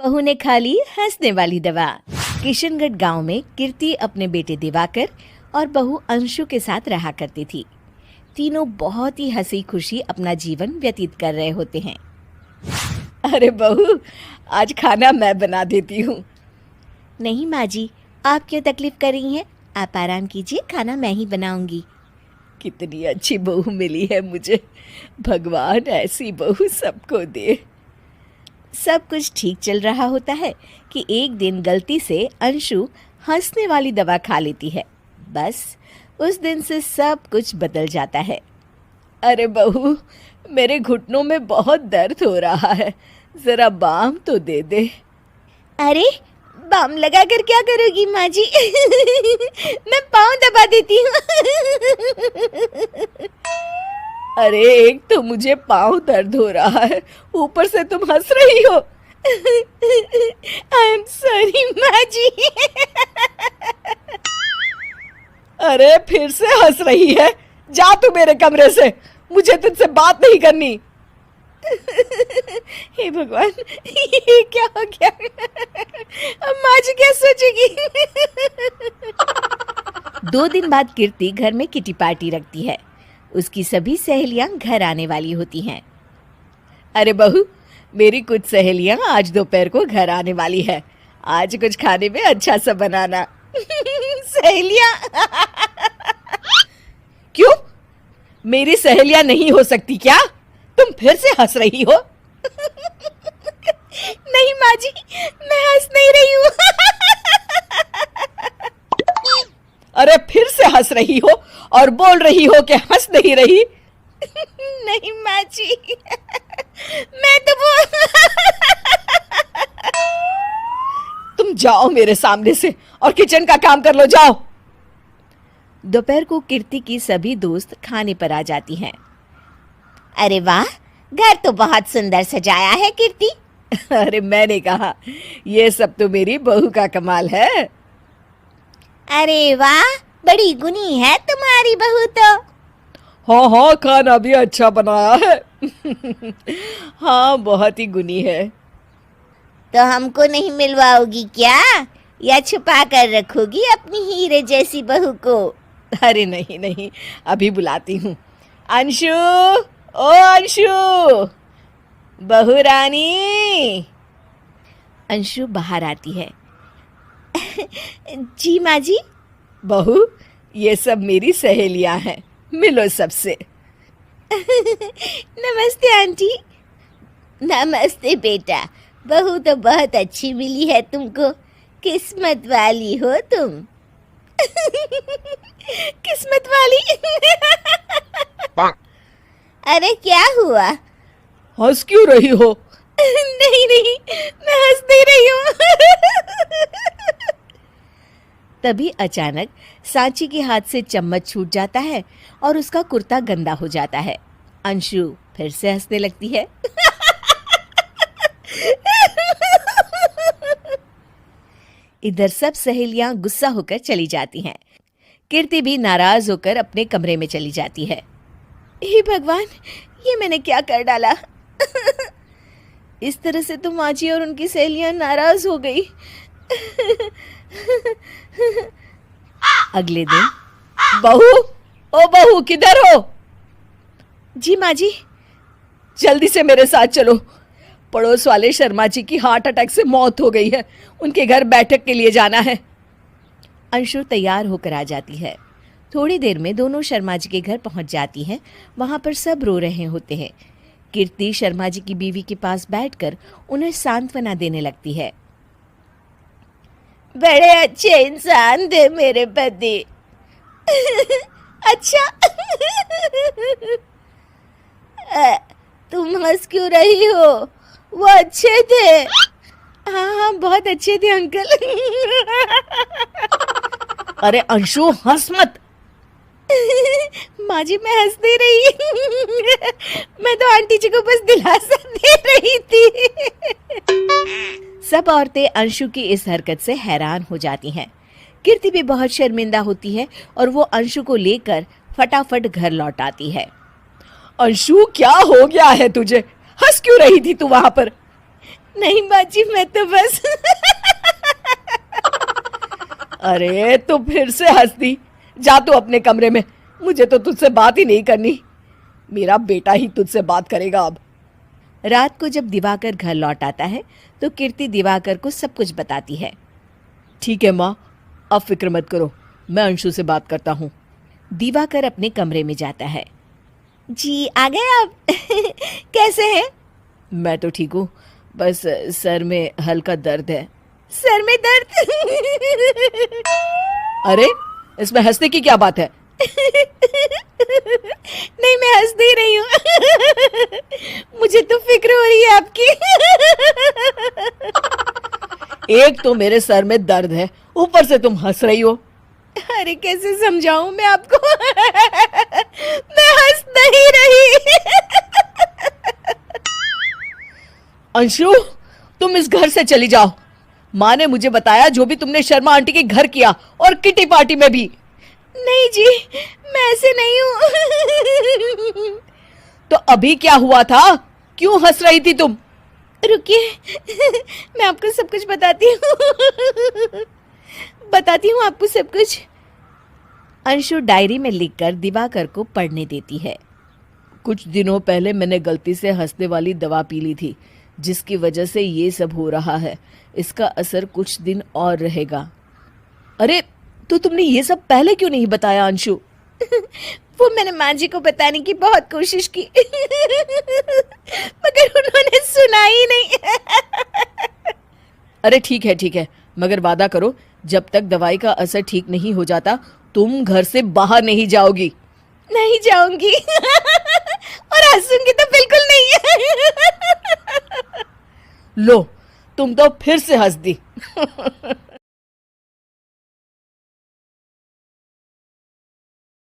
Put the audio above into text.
बहू ने खा ली हंसने वाली दवा। किशनगढ़ गांव में कीर्ति अपने बेटे दिवाकर और बहू अंशु के साथ रहा करती थी। तीनों बहुत ही हंसी खुशी अपना जीवन व्यतीत कर रहे होते हैं। अरे बहू, आज खाना मैं बना देती हूँ। नहीं माँ जी, आप क्यों तकलीफ कर रही हैं? आप आराम कीजिए, खाना मैं ही बनाऊंगी। कितनी अच्छी बहू मिली है मुझे, भगवान ऐसी बहू सबको दे। सब कुछ ठीक चल रहा होता है कि एक दिन गलती से अंशु हंसने वाली दवा खा लेती है। बस उस दिन से सब कुछ बदल जाता है। अरे बहू, मेरे घुटनों में बहुत दर्द हो रहा है, जरा बाम तो दे दे। अरे बाम लगा कर क्या करोगी माँ जी? मैं पाँव दबा देती हूँ। अरे एक तो मुझे पाँव दर्द हो रहा है, ऊपर से तुम हंस रही हो। आई एम सॉरी माँ जी। अरे फिर से हंस रही है, जा तू मेरे कमरे से, मुझे तुझसे बात नहीं करनी। हे भगवान, ये क्या हो गया? अब माँ जी क्या सोचेगी? 2 दिन बाद कीर्ति घर में किटी पार्टी रखती है। उसकी सभी सहेलियां घर आने वाली होती हैं। अरे बहू, मेरी कुछ सहेलियां आज दोपहर को घर आने वाली है। आज कुछ खाने में अच्छा सा बनाना। सहेलियां? क्यों? मेरी सहेलियां नहीं हो सकती क्या? तुम फिर से हंस रही हो? नहीं माँ जी, मैं हंस नहीं रही हूँ। अरे फिर से हंस रही हो और बोल रही हो कि हंस नहीं रही। नहीं माँ जी, मैं तो तुम जाओ मेरे सामने से और किचन का काम कर लो, जाओ। दोपहर को कीर्ति की सभी दोस्त खाने पर आ जाती हैं। अरे वाह, घर तो बहुत सुंदर सजाया है कीर्ति। अरे मैंने कहा, ये सब तो मेरी बहू का कमाल है। अरे वाह, बड़ी गुनी है तुम्हारी बहू तो। हाँ हाँ, खाना भी अच्छा बनाया है। हाँ, बहुत ही गुनी है। तो हमको नहीं मिलवाओगी क्या, या छुपा कर रखोगी अपनी हीरे जैसी बहू को? अरे नहीं नहीं, अभी बुलाती हूँ। अंशु, ओ अंशु, बहू रानी। अंशु बाहर आती है। जी माँ जी। बहू, ये सब मेरी सहेलियां हैं, मिलो सबसे। नमस्ते आंटी। नमस्ते बेटा, बहू तो बहुत अच्छी मिली है तुमको, किस्मत वाली हो तुम। किस्मत वाली? अरे क्या हुआ? हंस क्यों रही हो? नहीं नहीं, मैं हंस नहीं रही हूँ। तभी अचानक सांची के हाथ से चम्मच छूट जाता है और उसका कुर्ता गंदा हो जाता है। अंशु फिर से हंसने लगती है। इधर सब सहेलियां गुस्सा होकर चली जाती हैं। कीर्ति भी नाराज होकर अपने कमरे में चली जाती है। हे भगवान, ये मैंने क्या कर डाला? इस तरह से तो माँ जी और उनकी सहेलियां नाराज हो गई। अगले दिन, बहू, ओ बहू, किधर हो? जी माँ जी। जल्दी से मेरे साथ चलो, पड़ोस वाले शर्मा जी की हार्ट अटैक से मौत हो गई है, उनके घर बैठक के लिए जाना है। अंशु तैयार होकर आ जाती है। थोड़ी देर में दोनों शर्मा जी के घर पहुंच जाती हैं। वहां पर सब रो रहे होते हैं। कीर्ति शर्मा जी की बीवी के पास बैठकर उन्हें सांत्वना देने लगती है। बड़े अच्छे इंसान थे मेरे पति। अच्छा। तुम हंस क्यों रही हो? वो अच्छे थे। हाँ हाँ, बहुत अच्छे थे अंकल। अरे अंशु, हंस मत। माँ जी, मैं हंस नहीं रही। मैं तो आंटी जी को बस दिलासा दे रही थी। सब औरतें अंशु की इस हरकत से हैरान हो जाती हैं। कीर्ति भी बहुत शर्मिंदा होती है और वो अंशु को लेकर फटाफट घर लौट आती है। अंशु, क्या हो गया है तुझे? हंस क्यों रही थी तू वहां पर? नहीं बाजी, मैं तो बस अरे तो फिर से हंस दी। जा तू अपने कमरे में, मुझे तो तुझसे बात ही नहीं करनी। मेरा बेटा ही तुझसे बात करेगा अब। रात को जब दिवाकर घर लौट आता है तो कीर्ति दिवाकर को सब कुछ बताती है। ठीक है माँ, अब फिक्र मत करो, मैं अंशु से बात करता हूँ। दिवाकर अपने कमरे में जाता है। जी आ गए आप कैसे हैं? मैं तो ठीक हूँ, बस सर में हल्का दर्द है। सर में दर्द अरे इसमें हंसने की क्या बात है? नहीं, मैं हंस नहीं रही हूँ मुझे तो फिक्र हो रही है आपकी एक तो मेरे सर में दर्द है, ऊपर से तुम हंस रही हो। अरे कैसे समझाऊं मैं आपको मैं हंस नहीं रही अंशु, तुम इस घर से चली जाओ। माँ ने मुझे बताया जो भी तुमने शर्मा आंटी के घर किया और किटी पार्टी में भी। नहीं जी, मैं ऐसे नहीं हूँ तो अभी क्या हुआ था? क्यों हंस रही थी तुम? रुकिए मैं आपको सब कुछ बताती हूँ आपको सब कुछ। अंशु डायरी में लिखकर दिवाकर को पढ़ने देती है। कुछ दिनों पहले मैंने गलती से हंसने वाली दवा पी ली थी, जिसकी वजह से ये सब हो रहा है। इसका असर कुछ दिन और रहेगा। अरे तो तुमने ये सब पहले क्यों नहीं बताया अंशु? वो मैंने माँ जी को बताने की बहुत कोशिश की मगर उन्होंने सुना ही नहीं अरे ठीक है, मगर वादा करो जब तक दवाई का असर ठीक नहीं हो जाता तुम घर से बाहर नहीं जाओगी। नहीं जाऊंगी और हंसूंगी तो बिल्कुल नहीं लो, तुम तो फिर से हंस दी